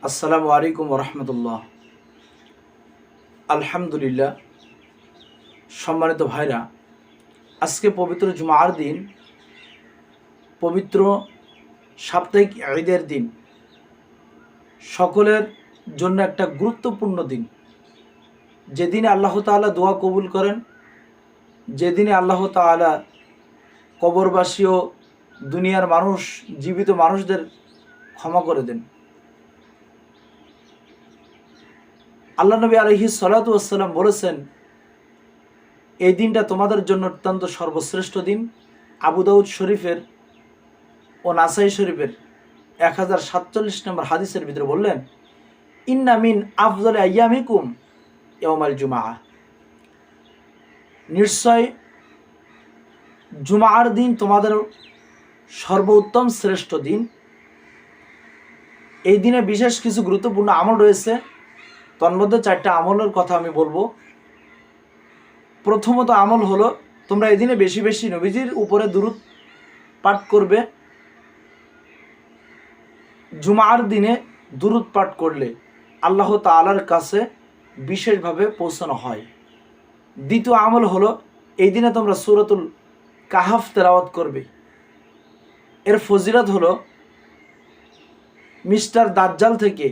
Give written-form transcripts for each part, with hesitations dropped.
আসসালামু আলাইকুম রহমতুল্লাহ। আলহামদুলিল্লাহ। সম্মানিত ভাইরা, আজকে পবিত্র জুমার দিন, পবিত্র সাপ্তাহিক ঈদের দিন, সকলের জন্য একটা গুরুত্বপূর্ণ দিন। যেদিনে আল্লাহ তাআলা দোয়া কবুল করেন, যেদিনে আল্লাহ তাআলা কবরবাসী ও দুনিয়ার মানুষ, জীবিত মানুষদের ক্ষমা করে দেন। আল্লাহ নবী আলাইহিস সালাতু ওয়াস সালাম বলেছেন, এই দিনটা তোমাদের জন্য অত্যন্ত সর্বশ্রেষ্ঠ দিন। আবু দাউদ শরীফের ও নাসাই শরীফের 1047 নম্বর হাদিসের ভিতরে বললেন, ইন্না মিন আফজালি আইয়ামিকুম ইয়াউমাল জুমআহ, নিশ্চয় জুমার দিন তোমাদের সর্বোত্তম শ্রেষ্ঠ দিন। এই দিনে বিশেষ কিছু গুরুত্বপূর্ণ আমল রয়েছে। তন্মধ্যে 4টা আমলের কথা আমি বলবো। প্রথমত আমল হলো, তোমরা এই দিনে বেশি বেশি নবীজির উপরে দুরূদ পাঠ করবে। জুমার দিনে দুরূদ পাঠ করলে আল্লাহ তাআলার কাছে বিশেষভাবে পৌঁছানো হয়। দ্বিতীয় আমল হলো, এই দিনে তোমরা সূরাতুল কাহাফ তেলাওয়াত করবে। এর ফজিলত হলো, মিস্টার দাজ্জাল থেকে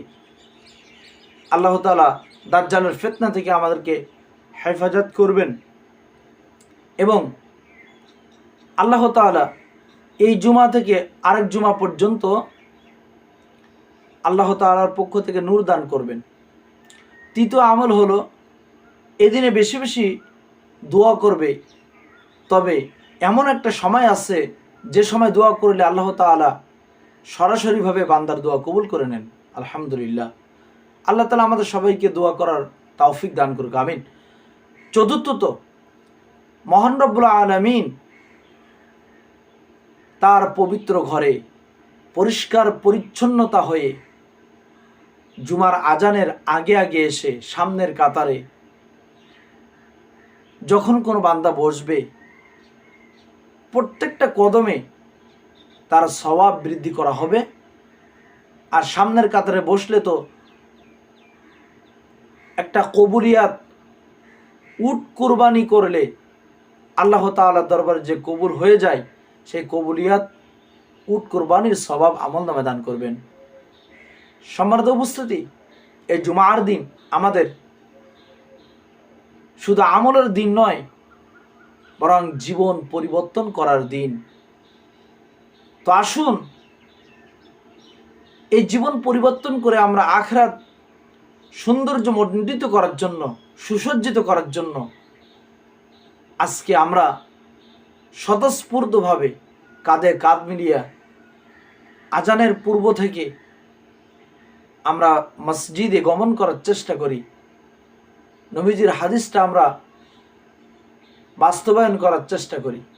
আল্লাহ তাআলা দাজ্জালের ফিতনা থেকে আমাদেরকে হেফাজত করবেন এবং আল্লাহ তাআলা এই জুমা থেকে আরেক জুমা পর্যন্ত আল্লাহ তাআলার পক্ষ থেকে নূর দান করবেন। তৃতীয় আমল হলো, এদিনে বেশি বেশি দোয়া করবে। তবে এমন একটা সময় আছে যে সময় দোয়া করলে আল্লাহ তাআলা সরাসরিভাবে বান্দার দোয়া কবুল করে নেন। আলহামদুলিল্লাহ। আল্লাহ তাআলা আমাদের সবাইকে দোয়া করার তৌফিক দান করুক, আমিন। চতুর্থত, মহান রব্বুল আলামিন তার পবিত্র ঘরে পরিষ্কার পরিচ্ছন্নতা হয়ে জুমার আজানের আগে আগে এসে সামনের কাতারে যখন কোনো বান্দা বসবে, প্রত্যেকটা কদমে তার সওয়াব বৃদ্ধি করা হবে। আর সামনের কাতারে বসলে তো একটা কবুলিয়াত, উট কুরবানি করলে আল্লাহ তাআলার দরবারে যে কবুল হয়ে যায়, সেই কবুলিয়াত, উট কুরবানির সওয়াব আমলনামায় দান করবেন। সম্মানিত উপস্থিতি, এই জুমার দিন আমাদের শুধু আমলের দিন নয়, বরং জীবন পরিবর্তন করার দিন। তো আসুন, এই জীবন পরিবর্তন করে আমরা আখিরাত সৌন্দর্যমণ্ডিত করার জন্য, সুসজ্জিত করার জন্য আজকে আমরা স্বতঃস্ফূর্তভাবে কাঁধে কাঁধ মিলিয়ে আজানের পূর্ব থেকে আমরা মসজিদে গমন করার চেষ্টা করি। নবীজির হাদিসটা আমরা বাস্তবায়ন করার চেষ্টা করি।